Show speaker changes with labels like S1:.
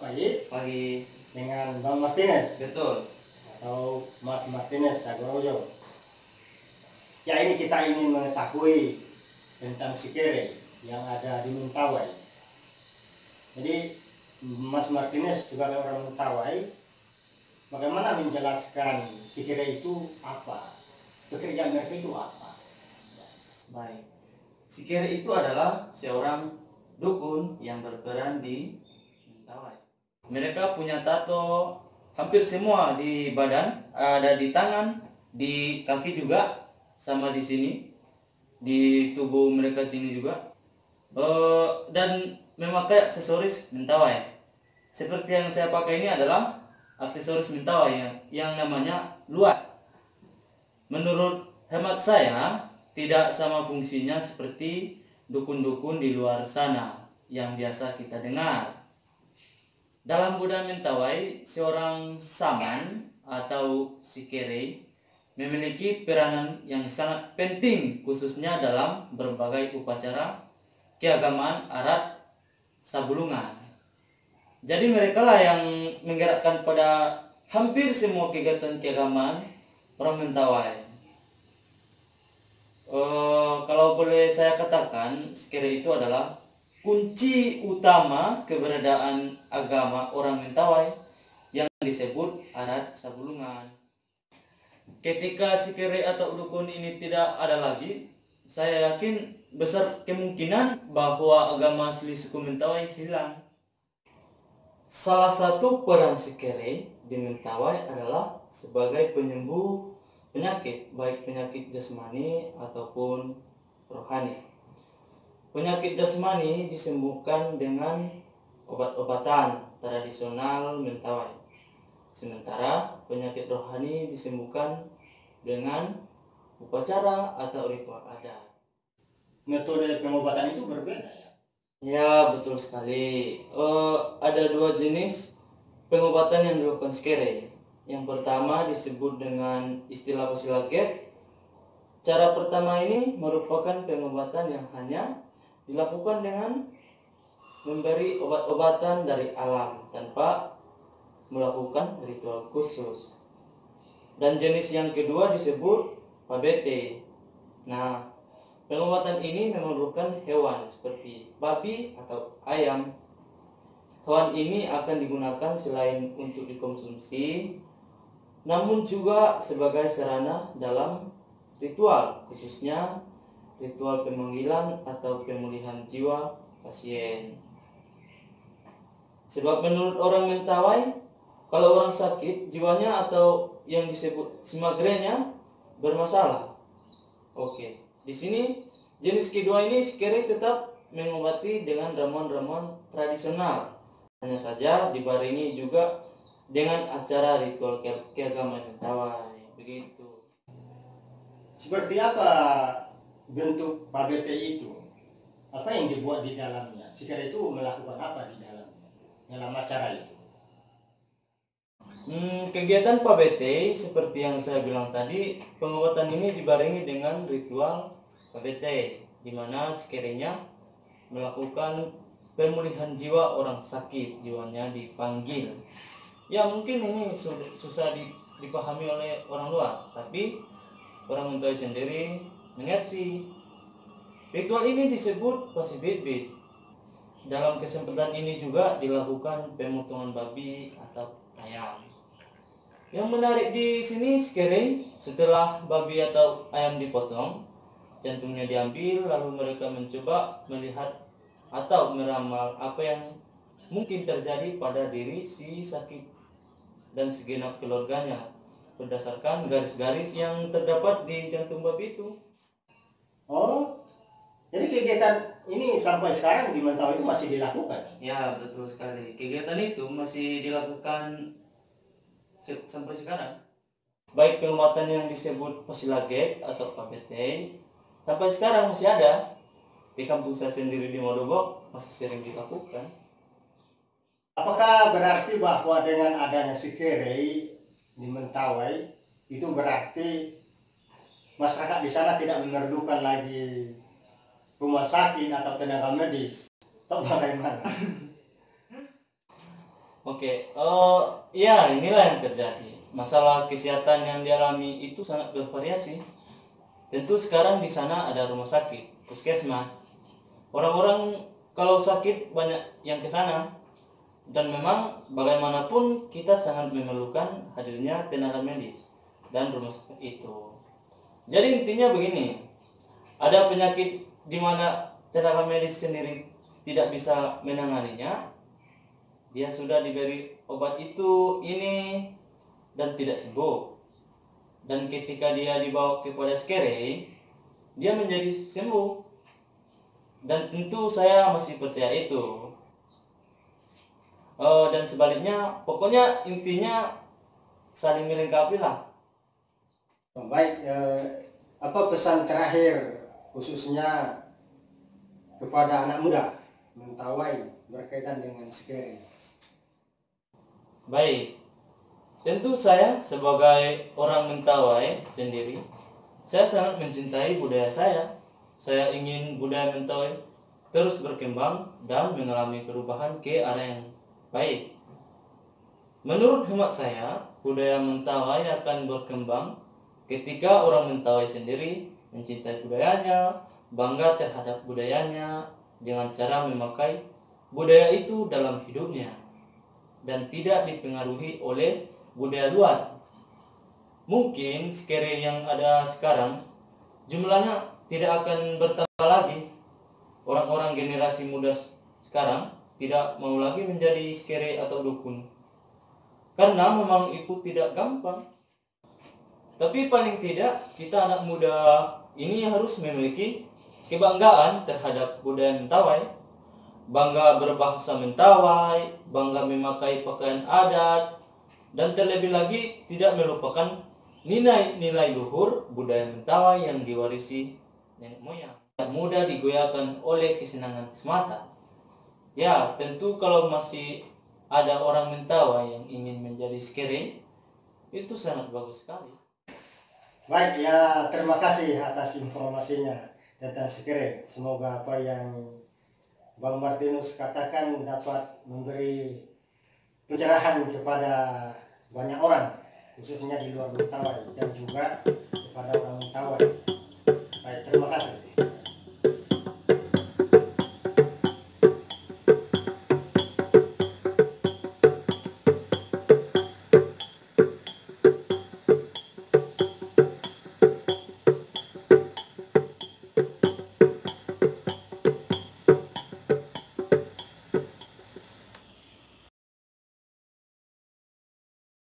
S1: pagi.
S2: Pagi.
S1: Dengan Bang Martinez.
S2: Betul.
S1: Atau Mas Martinez Sagorojo. Ya, ini kita ingin mengetahui tentang Sikere yang ada di Mentawai. Jadi Mas Martinez sebagai orang Mentawai, bagaimana menjelaskan Sikere itu apa? Pekerjaan mereka itu apa?
S2: Baik. Sikere itu adalah seorang dukun yang berperan di Mentawai. Mereka punya tato hampir semua di badan, ada di tangan, di kaki juga, sama di sini, di tubuh mereka sini juga. Dan memakai aksesoris Mentawai. Seperti yang saya pakai ini adalah aksesoris Mentawai yang namanya luat. Menurut hemat saya, tidak sama fungsinya seperti dukun-dukun di luar sana yang biasa kita dengar. Dalam budaya Mentawai, seorang saman atau sikere memiliki peranan yang sangat penting, khususnya dalam berbagai upacara keagamaan adat Sabulungan. Jadi mereka lah yang menggerakkan pada hampir semua kegiatan keagamaan orang Mentawai. Kalau boleh saya katakan, sikere itu adalah kunci utama keberadaan agama orang Mentawai yang disebut adat Sabulungan. Ketika sikere atau dukun ini tidak ada lagi, saya yakin besar kemungkinan bahwa agama asli suku Mentawai hilang. Salah satu peran sikere di Mentawai adalah sebagai penyembuh penyakit, baik penyakit jasmani ataupun rohani. Penyakit jasmani disembuhkan dengan obat-obatan tradisional Mentawai. Sementara penyakit rohani disembuhkan dengan upacara atau ritual adat.
S1: Metode pengobatan itu berbeda ya?
S2: Ya, betul sekali. Ada dua jenis pengobatan yang dilakukan sikere. Yang pertama disebut dengan istilah Pasilaget. Cara pertama ini merupakan pengobatan yang hanya dilakukan dengan memberi obat-obatan dari alam tanpa melakukan ritual khusus. Dan jenis yang kedua disebut pabete. Nah, pengobatan ini memerlukan hewan seperti babi atau ayam. Hewan ini akan digunakan selain untuk dikonsumsi, namun juga sebagai sarana dalam ritual, khususnya ritual pemanggilan atau pemulihan jiwa pasien. Sebab menurut orang Mentawai, kalau orang sakit, jiwanya atau yang disebut simagrenya bermasalah. Oke, di sini jenis kedua ini sikere tetap mengobati dengan ramuan-ramuan tradisional. Hanya saja dibarengi juga dengan acara ritual keagamaan Mentawai. Begitu.
S1: Seperti apa bentuk pabete itu? Apa yang dibuat di dalamnya? Sikere itu melakukan apa di dalamnya? Dalam acara itu?
S2: Kegiatan pabete seperti yang saya bilang tadi, pengobatan ini dibarengi dengan ritual pabete, di mana sikerenya melakukan pemulihan jiwa orang sakit, jiwanya dipanggil. Ya, mungkin ini susah dipahami oleh orang luar, tapi orang Mentawai sendiri mengerti. Ritual ini disebut pasibit-bit. Dalam kesempatan ini juga dilakukan pemotongan babi atau ayam. Yang menarik di sini sikere, setelah babi atau ayam dipotong, jantungnya diambil, lalu mereka mencoba melihat atau meramal apa yang mungkin terjadi pada diri si sakit dan segenap keluarganya berdasarkan garis-garis yang terdapat di jantung babi itu.
S1: Oh, jadi kegiatan ini sampai sekarang di Mentawai itu masih dilakukan?
S2: Ya, betul sekali. Kegiatan itu masih dilakukan sampai sekarang. Baik pengobatan yang disebut Pasilaget atau pabete sampai sekarang masih ada. Di kampung saya sendiri di Modobok masih sering dilakukan.
S1: Apakah berarti bahwa dengan adanya sikere di Mentawai itu berarti masyarakat di sana tidak memerlukan lagi rumah sakit atau tenaga medis atau bagaimana?
S2: Oke, ya inilah yang terjadi. Masalah kesehatan yang dialami itu sangat bervariasi. Tentu sekarang di sana ada rumah sakit, puskesmas. Orang-orang kalau sakit banyak yang ke sana. Dan memang bagaimanapun kita sangat memerlukan hadirnya tenaga medis dan rumah sakit itu. Jadi intinya begini, ada penyakit di mana tenaga medis sendiri tidak bisa menanganinya, dia sudah diberi obat itu, ini, dan tidak sembuh. Dan ketika dia dibawa kepada skere, dia menjadi sembuh. Dan tentu saya masih percaya itu. Dan sebaliknya, pokoknya intinya saling melengkapi lah.
S1: Baik, apa pesan terakhir khususnya kepada anak muda mentawai berkaitan dengan skere?
S2: Baik, tentu saya sebagai orang Mentawai sendiri, saya sangat mencintai budaya saya. Saya ingin budaya Mentawai terus berkembang dan mengalami perubahan ke arah yang baik. Menurut hemat saya, budaya Mentawai akan berkembang ketika orang Mentawai sendiri mencintai budayanya, bangga terhadap budayanya dengan cara memakai budaya itu dalam hidupnya dan tidak dipengaruhi oleh budaya luar. Mungkin skere yang ada sekarang jumlahnya tidak akan bertambah lagi. Orang-orang generasi muda sekarang tidak mau lagi menjadi skere atau dukun, karena memang itu tidak gampang. Tapi paling tidak kita anak muda ini harus memiliki kebanggaan terhadap budaya Mentawai, bangga berbahasa Mentawai, bangga memakai pakaian adat, dan terlebih lagi tidak melupakan nilai-nilai luhur budaya Mentawai yang diwarisi nenek moyang. Tidak mudah digoyahkan oleh kesenangan semata. Ya, tentu kalau masih ada orang Mentawai yang ingin menjadi skere, itu sangat bagus sekali.
S1: Baik, ya terima kasih atas informasinya tentang skere. Semoga apa yang Bang Martinus katakan dapat memberi pencerahan kepada banyak orang, khususnya di luar Mentawai dan juga kepada orang Mentawai.